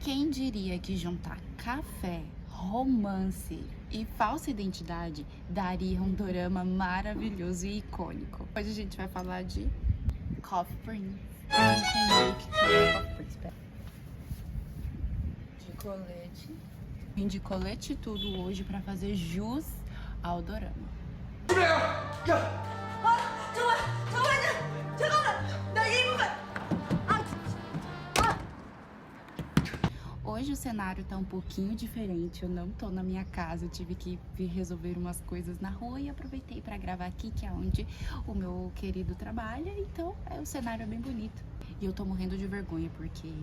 Quem diria que juntar café, romance e falsa identidade daria um dorama maravilhoso e icônico? Hoje a gente vai falar de Coffee Prince. Coffee Prince, pera. De colete. Vim de colete e tudo hoje pra fazer jus ao dorama. Hoje o cenário tá um pouquinho diferente, eu não tô na minha casa, eu tive que vir resolver umas coisas na rua e aproveitei pra gravar aqui, que é onde o meu querido trabalha, então o cenário é bem bonito. E eu tô morrendo de vergonha, porque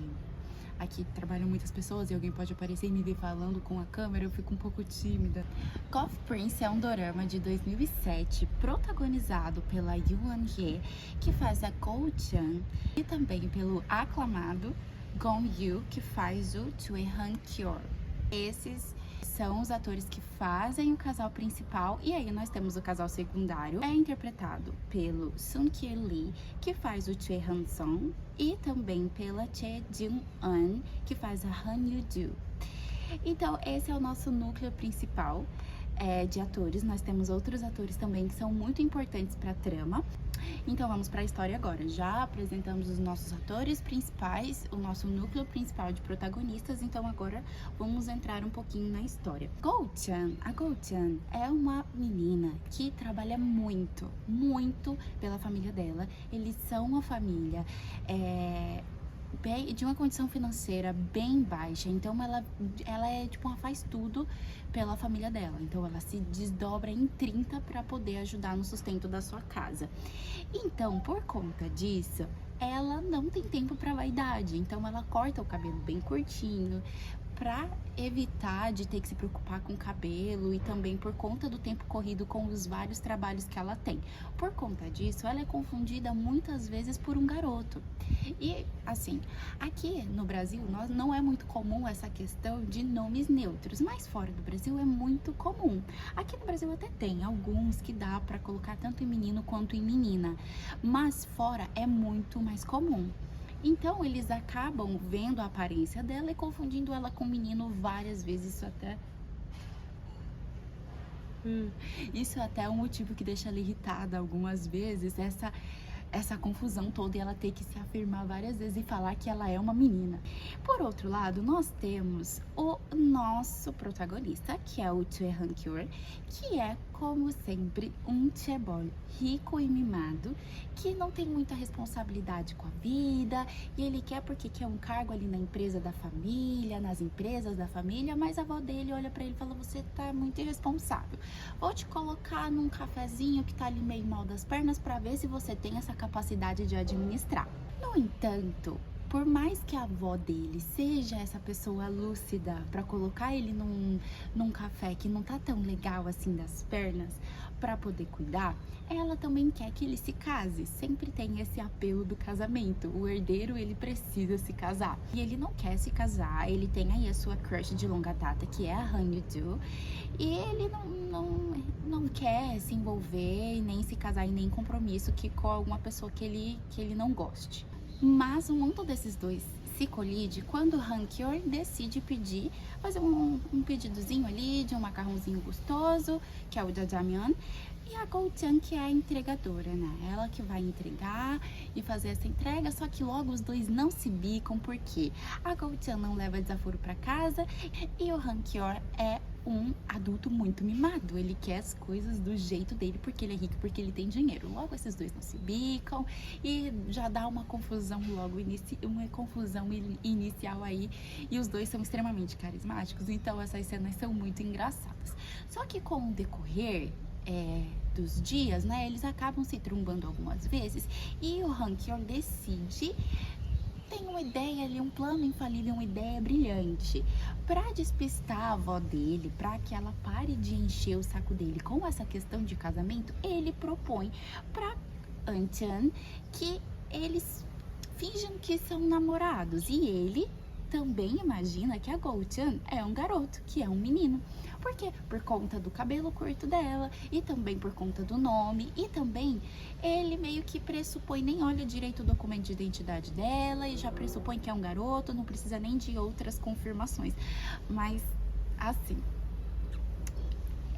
aqui trabalham muitas pessoas e alguém pode aparecer e me ver falando com a câmera, eu fico um pouco tímida. Coffee Prince é um dorama de 2007, protagonizado pela Yoo Eun-hye, que faz a Go-chan, e também pelo aclamado Gong-yoo, que faz o Choi Han-kyor. Esses são os atores que fazem o casal principal, e aí nós temos o casal secundário, é interpretado pelo Sun Kye Lee, que faz o Choi Han-sung, e também pela Choi Jung-eun, que faz a Han Yoo-joo. Então esse é o nosso núcleo principal de atores. Nós temos outros atores também que são muito importantes para a trama. Então vamos para a história agora. Já apresentamos os nossos atores principais, o nosso núcleo principal de protagonistas, então agora vamos entrar um pouquinho na história. A Go-chan é uma menina que trabalha muito pela família dela. Eles são uma família de uma condição financeira bem baixa, então ela é tipo, ela faz tudo pela família dela, então ela se desdobra em 30 para poder ajudar no sustento da sua casa. Então, por conta disso, ela não tem tempo para vaidade, então ela corta o cabelo bem curtinho para evitar de ter que se preocupar com o cabelo, e também por conta do tempo corrido com os vários trabalhos que ela tem. Por conta disso, ela é confundida muitas vezes por um garoto. E assim, aqui no Brasil não é muito comum essa questão de nomes neutros, mas fora do Brasil é muito comum. Aqui no Brasil até tem alguns que dá para colocar tanto em menino quanto em menina, mas fora é muito mais comum. Então eles acabam vendo a aparência dela e confundindo ela com o menino várias vezes. Isso até é um motivo que deixa ela irritada algumas vezes, essa confusão toda, e ela ter que se afirmar várias vezes e falar que ela é uma menina. Por outro lado, nós temos o nosso protagonista, que é o Choi Han-kyor, que é, como sempre, um chaebol rico e mimado, que não tem muita responsabilidade com a vida, e ele quer porque quer um cargo ali na empresa da família, nas empresas da família, mas a avó dele olha pra ele e fala: você tá muito irresponsável, vou te colocar num cafezinho que tá ali meio mal das pernas pra ver se você tem essa capacidade de administrar. No entanto, por mais que a avó dele seja essa pessoa lúcida para colocar ele num café que não tá tão legal assim das pernas para poder cuidar, ela também quer que ele se case. Sempre tem esse apelo do casamento. O herdeiro, ele precisa se casar. E ele não quer se casar, ele tem aí a sua crush de longa data, que é a Han Yoo-joo, e ele não quer se envolver, nem se casar em nem compromisso com alguma pessoa que ele não goste. Mas o mundo desses dois se colide quando Han-kyor decide fazer um pedidozinho ali de um macarrãozinho gostoso, que é o jjajangmyeon, e a Go-chan, que é a entregadora, né? Ela que vai entregar e fazer essa entrega, só que logo os dois não se bicam, porque a Go-chan não leva desaforo para casa e o Han-kyor é um adulto muito mimado. Ele quer as coisas do jeito dele, porque ele é rico, porque ele tem dinheiro. Logo esses dois não se bicam e já dá uma confusão inicial aí, e os dois são extremamente carismáticos, então essas cenas são muito engraçadas. Só que com o decorrer dos dias, né, eles acabam se trombando algumas vezes, e o Han-kyor tem uma ideia ali, um plano infalível, uma ideia brilhante. Para despistar a avó dele, para que ela pare de encher o saco dele com essa questão de casamento, ele propõe para An-chan que eles fingem que são namorados, e ele também imagina que a Go-chan é um garoto, que é um menino. Por quê? Por conta do cabelo curto dela e também por conta do nome e também ele meio que pressupõe, nem olha direito o documento de identidade dela e já pressupõe que é um garoto, não precisa nem de outras confirmações. Mas, assim,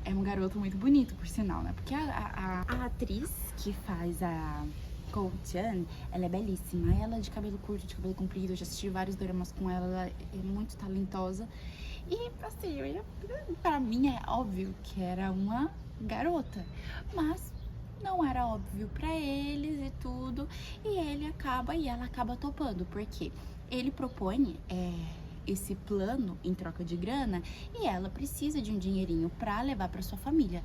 é um garoto muito bonito, por sinal, né? Porque a atriz que faz a Go-chan, ela é belíssima. Ela de cabelo curto, de cabelo comprido, eu já assisti vários dramas com ela, ela é muito talentosa. E assim, pra mim é óbvio que era uma garota, mas não era óbvio pra eles e tudo. E ela acaba topando, porque ele propõe esse plano em troca de grana e ela precisa de um dinheirinho pra levar pra sua família.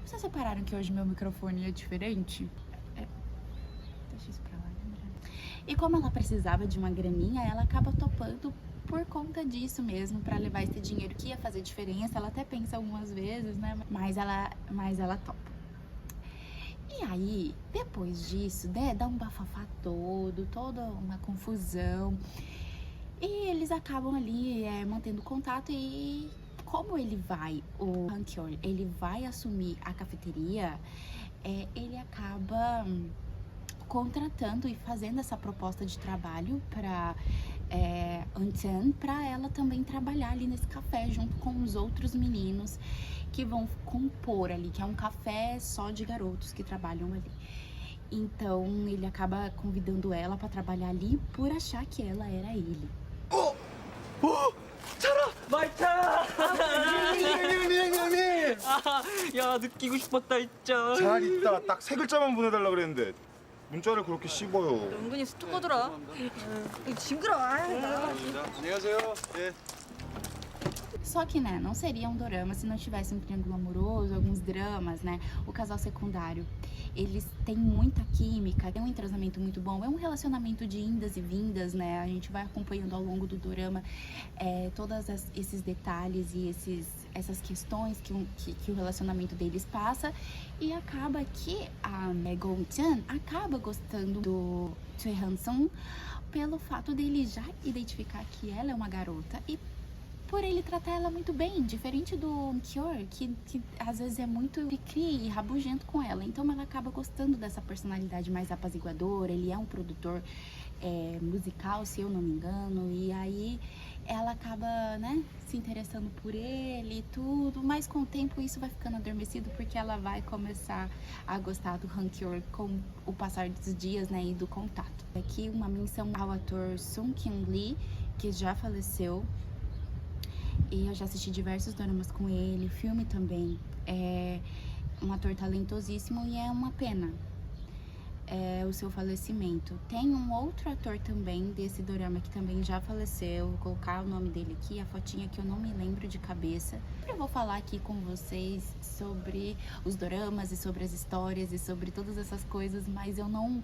Vocês repararam que hoje meu microfone é diferente? Deixa isso pra lá, né? E como ela precisava de uma graninha, ela acaba topando por conta disso mesmo, pra levar esse dinheiro que ia fazer diferença. Ela até pensa algumas vezes, né? Mas ela topa. E aí, depois disso, dá um bafafá toda uma confusão. E eles acabam ali mantendo contato e como o Han-kyor, ele vai assumir a cafeteria, ele acaba contratando e fazendo essa proposta de trabalho para Eun-chan, para ela também trabalhar ali nesse café junto com os outros meninos que vão compor ali, que é um café só de garotos que trabalham ali. Então ele acaba convidando ela para trabalhar ali por achar que ela era ele. 차라! 말차! 형님! 야, 느끼고 싶었다 진짜. 잘 있다. 딱 세 글자만 보내달라 그랬는데 문자를 그렇게 씹어요. 은근히 스토커더라. 징그러워. 안녕하세요. 예. Só que, né, não seria um dorama se não tivesse um triângulo amoroso, alguns dramas, né? O casal secundário, eles têm muita química, tem um entrosamento muito bom, é um relacionamento de indas e vindas, né? A gente vai acompanhando ao longo do dorama todos esses detalhes e essas questões que o relacionamento deles passa e acaba que a Go-chan acaba gostando do Choi Han-sung pelo fato dele já identificar que ela é uma garota e por ele tratar ela muito bem, diferente do Kyor, que às vezes é muito cri e rabugento com ela. Então ela acaba gostando dessa personalidade mais apaziguadora. Ele é um produtor musical, se eu não me engano, e aí ela acaba, né, se interessando por ele e tudo, mas com o tempo isso vai ficando adormecido porque ela vai começar a gostar do Han-kyor com o passar dos dias, né, e do contato. Aqui uma menção ao ator Sung Kyung-lee, que já faleceu. E eu já assisti diversos dramas com ele, filme também. É um ator talentosíssimo e é uma pena o seu falecimento. Tem um outro ator também desse dorama que também já faleceu. Vou colocar o nome dele aqui, a fotinha que eu não me lembro de cabeça. Eu vou falar aqui com vocês sobre os doramas e sobre as histórias e sobre todas essas coisas, mas eu não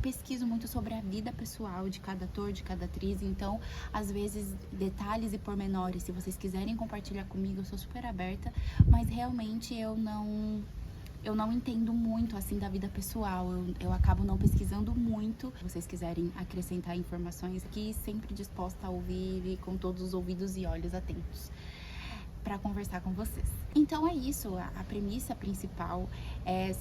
pesquiso muito sobre a vida pessoal de cada ator, de cada atriz, então às vezes detalhes e pormenores, se vocês quiserem compartilhar comigo, eu sou super aberta, mas realmente eu não entendo muito assim da vida pessoal, eu acabo não pesquisando muito. Se vocês quiserem acrescentar informações aqui, sempre disposta a ouvir e com todos os ouvidos e olhos atentos para conversar com vocês. Então é isso, a premissa principal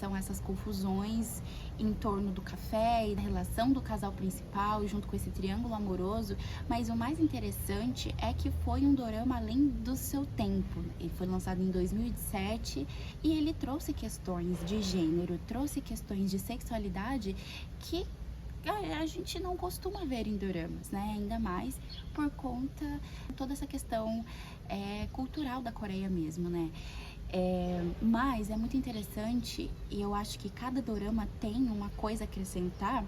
são essas confusões em torno do café e da relação do casal principal junto com esse triângulo amoroso, mas o mais interessante é que foi um dorama além do seu tempo. Ele foi lançado em 2007 e ele trouxe questões de gênero, trouxe questões de sexualidade que a gente não costuma ver em doramas, né? Ainda mais por conta de toda essa questão cultural da Coreia mesmo, né? Mas é muito interessante e eu acho que cada dorama tem uma coisa a acrescentar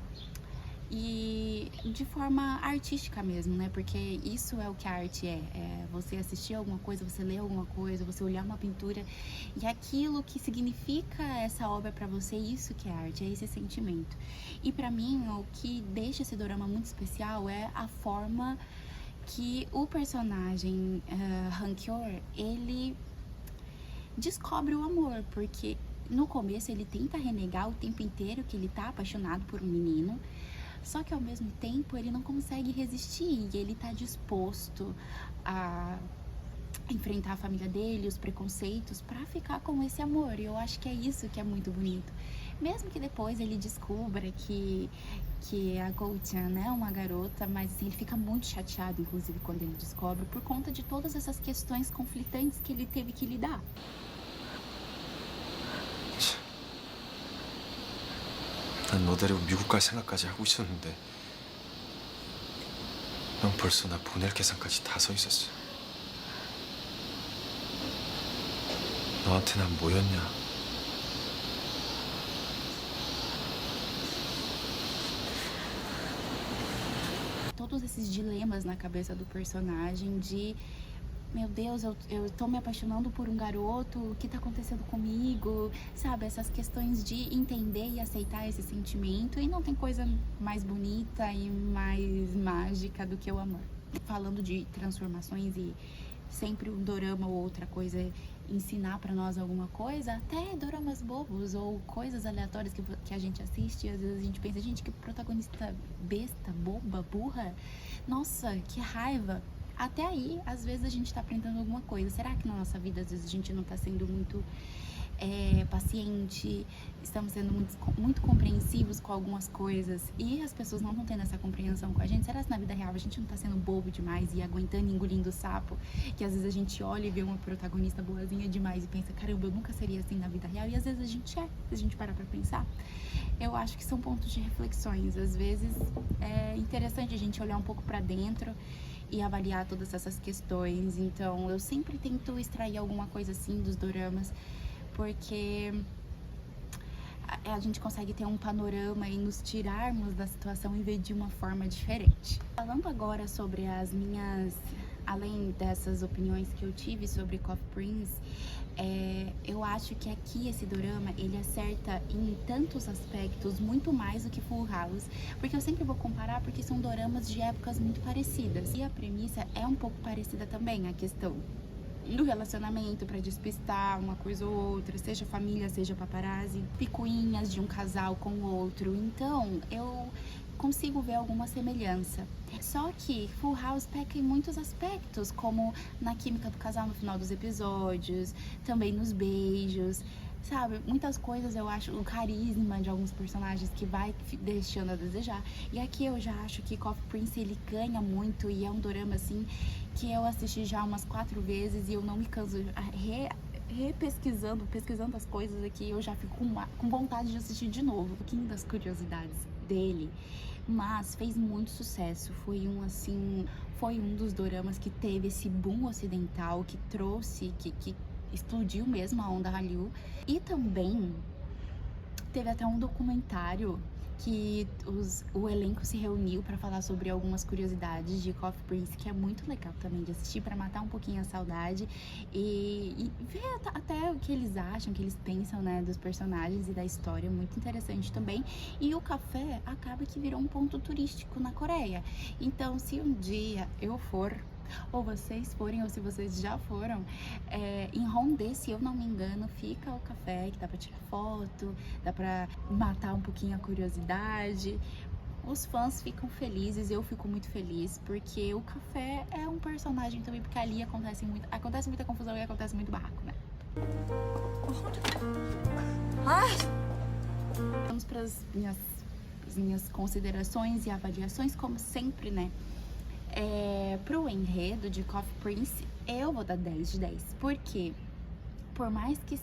e de forma artística mesmo, né? Porque isso é o que a arte é você assistir alguma coisa, você ler alguma coisa, você olhar uma pintura e aquilo que significa essa obra pra você, isso que é arte, é esse sentimento. E pra mim, o que deixa esse dorama muito especial é a forma que o personagem Han-kyor, ele descobre o amor, porque no começo ele tenta renegar o tempo inteiro que ele tá apaixonado por um menino, Só que ao mesmo tempo ele não consegue resistir e ele tá disposto a enfrentar a família dele, os preconceitos, pra ficar com esse amor. E eu acho que é isso que é muito bonito. Mesmo que depois ele descubra que a Go-chan é uma garota, mas assim, ele fica muito chateado, inclusive, quando ele descobre, por conta de todas essas questões conflitantes que ele teve que lidar. 난 너 데리고 미국 갈 생각까지 하고 있었는데 넌 벌써 나 보낼 계산까지 다 서 있었어. 너한테 난 뭐였냐? Todos esses dilemas na cabeça do personagem de... Meu Deus, eu tô me apaixonando por um garoto, o que tá acontecendo comigo? Sabe, essas questões de entender e aceitar esse sentimento. E não tem coisa mais bonita e mais mágica do que o amor. Falando de transformações e sempre um dorama ou outra coisa ensinar pra nós alguma coisa, até doramas bobos ou coisas aleatórias que a gente assiste, e às vezes a gente pensa, gente, que protagonista besta, boba, burra. Nossa, que raiva. Até aí, às vezes a gente tá aprendendo alguma coisa. Será que na nossa vida, às vezes, a gente não tá sendo muito paciente? Estamos sendo muito compreensivos com algumas coisas e as pessoas não estão tendo essa compreensão com a gente? Será que na vida real a gente não tá sendo bobo demais e aguentando e engolindo o sapo? Que às vezes a gente olha e vê uma protagonista boazinha demais e pensa, caramba, eu nunca seria assim na vida real. E às vezes a gente se a gente parar pra pensar. Eu acho que são pontos de reflexões. Às vezes é interessante a gente olhar um pouco pra dentro e avaliar todas essas questões. Então eu sempre tento extrair alguma coisa assim dos doramas, porque a gente consegue ter um panorama e nos tirarmos da situação e ver de uma forma diferente. Falando agora sobre as minhas, além dessas opiniões que eu tive sobre Coffee Prince, eu acho que aqui esse dorama, ele acerta em tantos aspectos, muito mais do que Full House, porque eu sempre vou comparar porque são doramas de épocas muito parecidas. E a premissa é um pouco parecida também, a questão do relacionamento pra despistar uma coisa ou outra, seja família, seja paparazzi, picuinhas de um casal com o outro. Então, eu consigo ver alguma semelhança. Só que Full House peca em muitos aspectos, como na química do casal no final dos episódios, também nos beijos, sabe? Muitas coisas eu acho, o carisma de alguns personagens que vai deixando a desejar. E aqui eu já acho que Coffee Prince, ele ganha muito e é um dorama, assim, que eu assisti já umas 4 vezes e eu não me canso pesquisando as coisas aqui, eu já fico com vontade de assistir de novo. Um pouquinho das curiosidades dele, mas fez muito sucesso. Foi um dos doramas que teve esse boom ocidental, que trouxe, que explodiu mesmo a onda Hallyu. E também teve até um documentário que o elenco se reuniu para falar sobre algumas curiosidades de Coffee Prince, que é muito legal também de assistir, para matar um pouquinho a saudade e ver até o que eles acham, o que eles pensam, né, dos personagens e da história. Muito interessante também. E o café acaba que virou um ponto turístico na Coreia. Então, se um dia eu for, ou vocês forem, ou se vocês já foram, em Hongdae, se eu não me engano, fica o café que dá pra tirar foto, dá pra matar um pouquinho a curiosidade. Os fãs ficam felizes, eu fico muito feliz, porque o café é um personagem também, porque ali acontece muita confusão e acontece muito barraco, né? Vamos para as minhas considerações e avaliações, como sempre, né? Pro enredo de Coffee Prince, eu vou dar 10 de 10. Por quê? Por mais que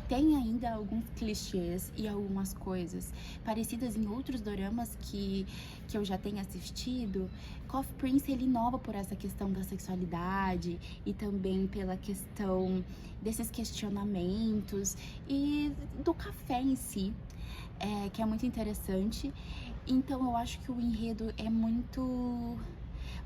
tem ainda alguns clichês e algumas coisas parecidas em outros doramas que eu já tenho assistido, Coffee Prince, ele inova por essa questão da sexualidade e também pela questão desses questionamentos e do café em si, que é muito interessante. Então eu acho que o enredo é muito...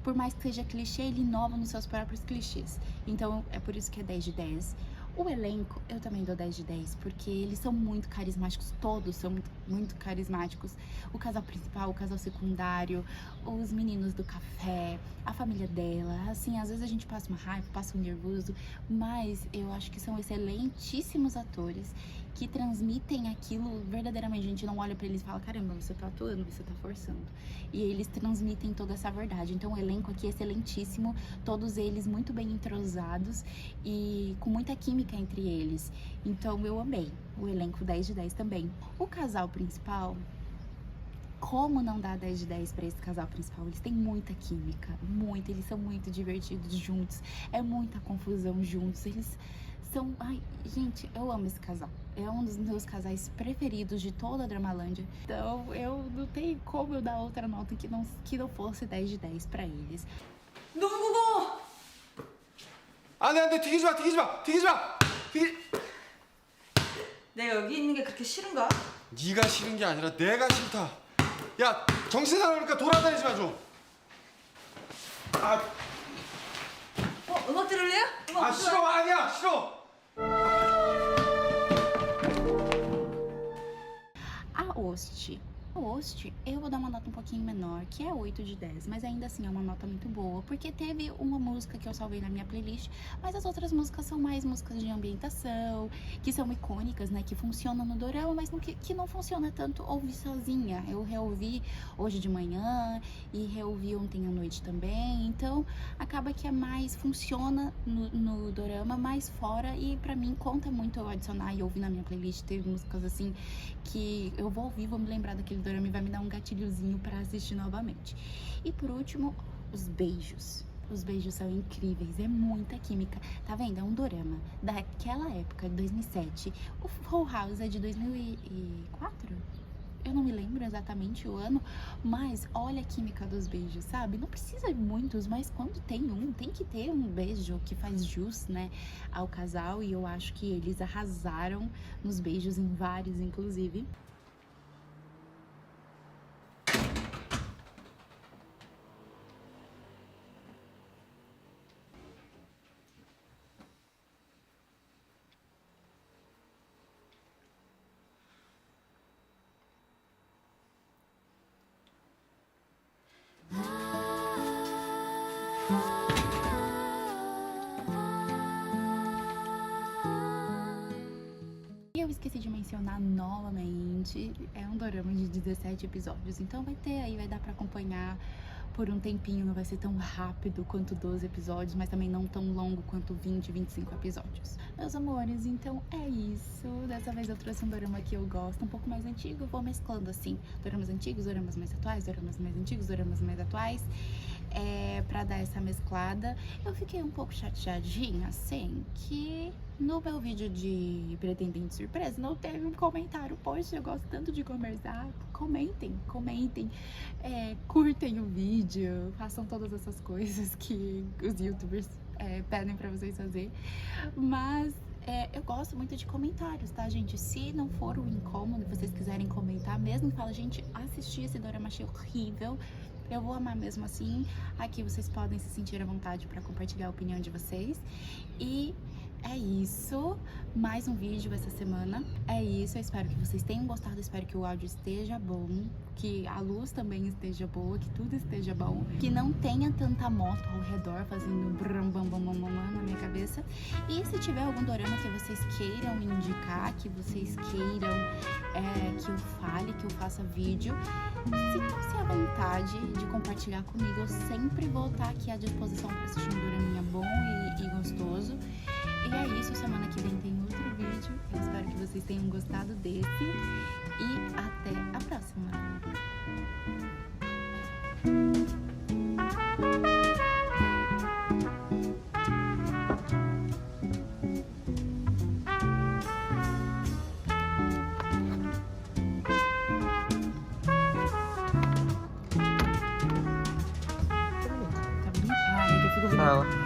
Por mais que seja clichê, ele inova nos seus próprios clichês. Então, é por isso que é 10 de 10. O elenco, eu também dou 10 de 10, porque eles são muito carismáticos, todos são muito carismáticos. O casal principal, o casal secundário, os meninos do café, a família dela, assim, às vezes a gente passa uma raiva, passa um nervoso, mas eu acho que são excelentíssimos atores que transmitem aquilo verdadeiramente. A gente não olha pra eles e fala, caramba, você tá atuando, você tá forçando. E eles transmitem toda essa verdade. Então o elenco aqui é excelentíssimo, todos eles muito bem entrosados e com muita química entre eles. Então eu amei. O elenco 10 de 10 também. O casal principal, como não dar 10 de 10 pra esse casal principal? Eles têm muita química, muito, eles são muito divertidos juntos, é muita confusão juntos, eles são... Ai, gente, eu amo esse casal. É um dos meus casais preferidos de toda a Dramalândia. Então, eu não tenho como eu dar outra nota que não fosse 10 de 10 pra eles. 농구고! 안돼 안돼 튀기지 마 튀기지 마 튀기지 마 튀기. 내가 여기 있는 게 그렇게 싫은가? 네가 싫은 게 아니라 내가 싫다. 야 정신 나가니까 돌아다니지 마 좀. 음악 들을래요? 음악 싫어 아니야 싫어. A Host. O Host, eu vou dar uma nota um pouquinho menor, que é 8 de 10, mas ainda assim é uma nota muito boa, porque teve uma música que eu salvei na minha playlist, mas as outras músicas são mais músicas de ambientação, que são icônicas, né, que funcionam no dorama, mas que não funciona tanto ouvir sozinha. Eu reouvi hoje de manhã e reouvi ontem à noite também, então acaba que é mais, funciona no dorama, mais fora, e pra mim conta muito eu adicionar e ouvir na minha playlist. Teve músicas assim que eu vou ouvir, vou me lembrar daquele dorama e vai me dar um gatilhozinho pra assistir novamente. E por último, os beijos. Os beijos são incríveis, é muita química. Tá vendo? É um dorama daquela época, de 2007. O Full House é de 2004? Eu não me lembro exatamente o ano, mas olha a química dos beijos, sabe? Não precisa de muitos, mas quando tem um, tem que ter um beijo que faz jus, né, ao casal. E eu acho que eles arrasaram nos beijos, em vários, inclusive. E eu esqueci de mencionar novamente, é um dorama de 17 episódios, então vai ter aí, vai dar pra acompanhar por um tempinho, não vai ser tão rápido quanto 12 episódios, mas também não tão longo quanto 20, 25 episódios. Meus amores, então é isso. Dessa vez eu trouxe um dorama que eu gosto, um pouco mais antigo, eu vou mesclando assim, doramas antigos, doramas mais atuais, doramas mais antigos, doramas mais atuais, pra dar essa mesclada. Eu fiquei um pouco chateadinha, assim, que no meu vídeo de Pretendente Surpresa não teve um comentário. Poxa, eu gosto tanto de conversar. Comentem, curtem o vídeo, façam todas essas coisas que os youtubers pedem pra vocês fazer. Mas eu gosto muito de comentários, tá, gente? Se não for um incômodo e vocês quiserem comentar mesmo, fala, gente, assisti esse dorama, achei horrível, eu vou amar mesmo assim. Aqui vocês podem se sentir à vontade pra compartilhar a opinião de vocês. E é isso, mais um vídeo essa semana. É isso, eu espero que vocês tenham gostado, eu espero que o áudio esteja bom, que a luz também esteja boa, que tudo esteja bom, que não tenha tanta moto ao redor fazendo brum bam bam bam bam na minha cabeça. E se tiver algum dorama que vocês queiram indicar, que vocês queiram que eu fale, que eu faça vídeo, sintam-se à vontade de compartilhar comigo. Eu sempre vou estar aqui à disposição para assistir um doraminha bom e gostoso. E é isso, semana que vem tem outro vídeo. Eu espero que vocês tenham gostado desse. E até a próxima! Tá brincando, que eu fico... Fala.